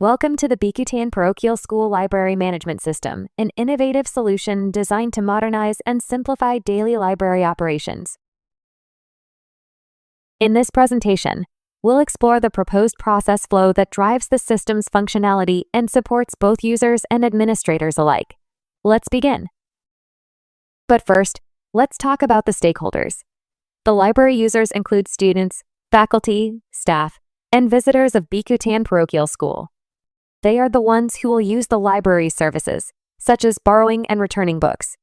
Welcome to the BPS Parochial School Library Management System, an innovative solution designed to modernize and simplify daily library operations. In this presentation, we'll explore the proposed process flow that drives the system's functionality and supports both users and administrators alike. Let's begin. But first, let's talk about the stakeholders. The library users include students, faculty, staff, and visitors of BPS Parochial School. They are the ones who will use the library services, such as borrowing and returning books.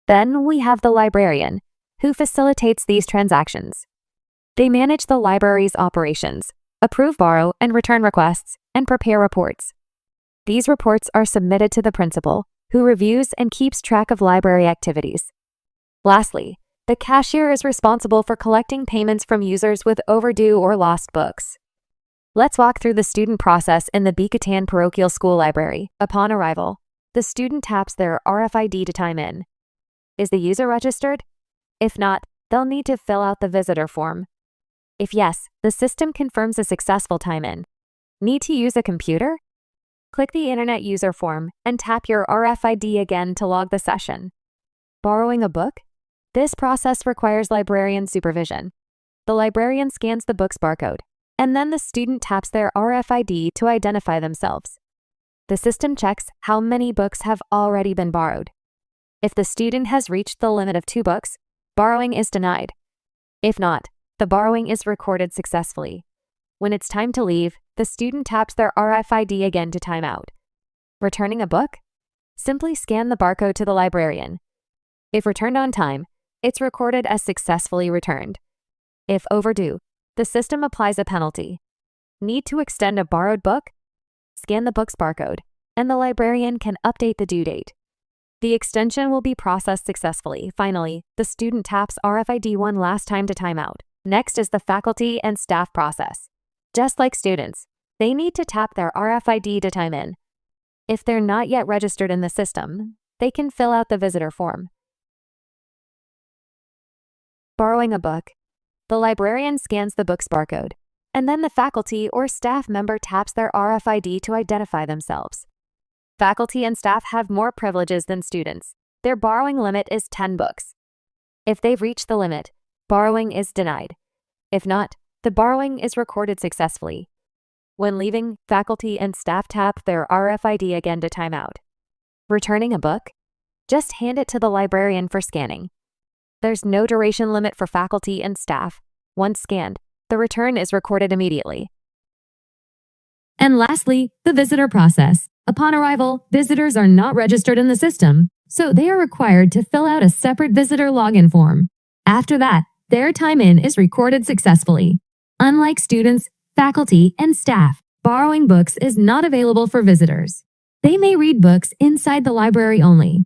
Then we have the librarian, who facilitates these transactions. They manage the library's operations, approve borrow and return requests, and prepare reports. These reports are submitted to the principal, who reviews and keeps track of library activities. Lastly, the cashier is responsible for collecting payments from users with overdue or lost books. Let's walk through the student process in the BPS Parochial School Library. Upon arrival, the student taps their RFID to time in. Is the user registered? If not, they'll need to fill out the visitor form. If yes, the system confirms a successful time in. Need to use a computer? Click the Internet user form and tap your RFID again to log the session. Borrowing a book? This process requires librarian supervision. The librarian scans the book's barcode, and then the student taps their RFID to identify themselves. The system checks how many books have already been borrowed. If the student has reached the limit of 2 books, borrowing is denied. If not, the borrowing is recorded successfully. When it's time to leave, the student taps their RFID again to time out. Returning a book? Simply scan the barcode to the librarian. If returned on time, it's recorded as successfully returned. If overdue, the system applies a penalty. Need to extend a borrowed book? Scan the book's barcode, and the librarian can update the due date. The extension will be processed successfully. Finally, the student taps RFID one last time to time out. Next is the faculty and staff process. Just like students, they need to tap their RFID to time in. If they're not yet registered in the system, they can fill out the visitor form. Borrowing a book. The librarian scans the book's barcode, and then the faculty or staff member taps their RFID to identify themselves. Faculty and staff have more privileges than students. Their borrowing limit is 10 books. If they've reached the limit, borrowing is denied. If not, the borrowing is recorded successfully. When leaving, faculty and staff tap their RFID again to time out. Returning a book? Just hand it to the librarian for scanning. There's no duration limit for faculty and staff. Once scanned, the return is recorded immediately. And lastly, the visitor process. Upon arrival, visitors are not registered in the system, so they are required to fill out a separate visitor login form. After that, their time in is recorded successfully. Unlike students, faculty, and staff, borrowing books is not available for visitors. They may read books inside the library only.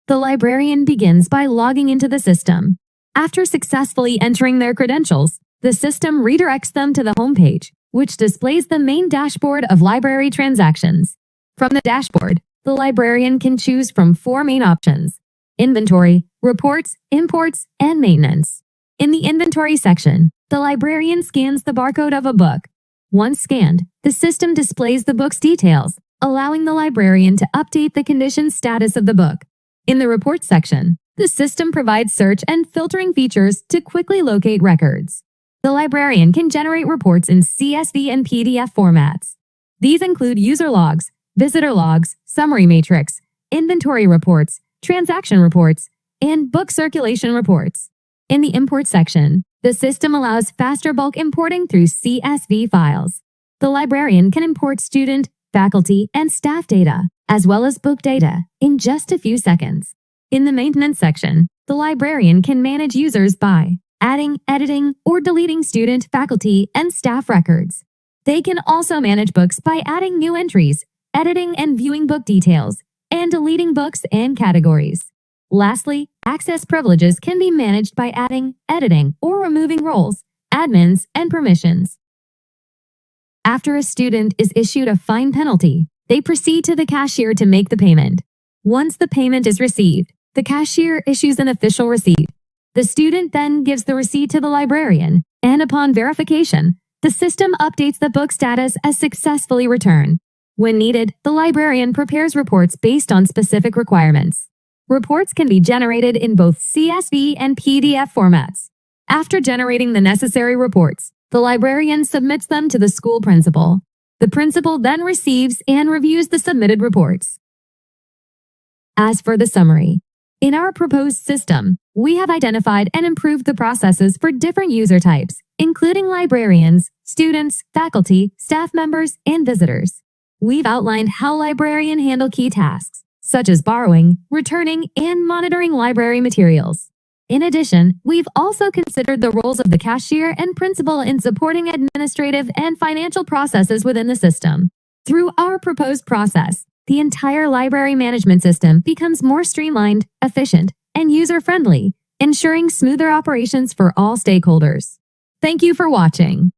The librarian begins by logging into the system. After successfully entering their credentials, the system redirects them to the homepage, which displays the main dashboard of library transactions. From the dashboard, the librarian can choose from 4 main options: inventory, reports, imports, and maintenance. In the inventory section, the librarian scans the barcode of a book. Once scanned, the system displays the book's details, allowing the librarian to update the condition status of the book. In the reports section, the system provides search and filtering features to quickly locate records. The librarian can generate reports in CSV and PDF formats. These include user logs, visitor logs, summary matrix, inventory reports, transaction reports, and book circulation reports. In the import section, the system allows faster bulk importing through CSV files. The librarian can import student, faculty, and staff data, as well as book data, in just a few seconds. In the maintenance section, the librarian can manage users by adding, editing, or deleting student, faculty, and staff records. They can also manage books by adding new entries, editing and viewing book details, and deleting books and categories. Lastly, access privileges can be managed by adding, editing, or removing roles, admins, and permissions. After a student is issued a fine penalty, they proceed to the cashier to make the payment. Once the payment is received, the cashier issues an official receipt. The student then gives the receipt to the librarian, and upon verification, The system updates the book status as successfully returned. When needed, the librarian prepares reports based on specific requirements. Reports can be generated in both CSV and PDF formats. After generating the necessary reports, the librarian submits them to the school principal. The principal then receives and reviews the submitted reports. As for the summary, in our proposed system, we have identified and improved the processes for different user types, including librarians, students, faculty, staff members, and visitors. We've outlined how librarians handle key tasks, such as borrowing, returning, and monitoring library materials. In addition, we've also considered the roles of the cashier and principal in supporting administrative and financial processes within the system. Through our proposed process, the entire library management system becomes more streamlined, efficient, and user-friendly, ensuring smoother operations for all stakeholders. Thank you for watching.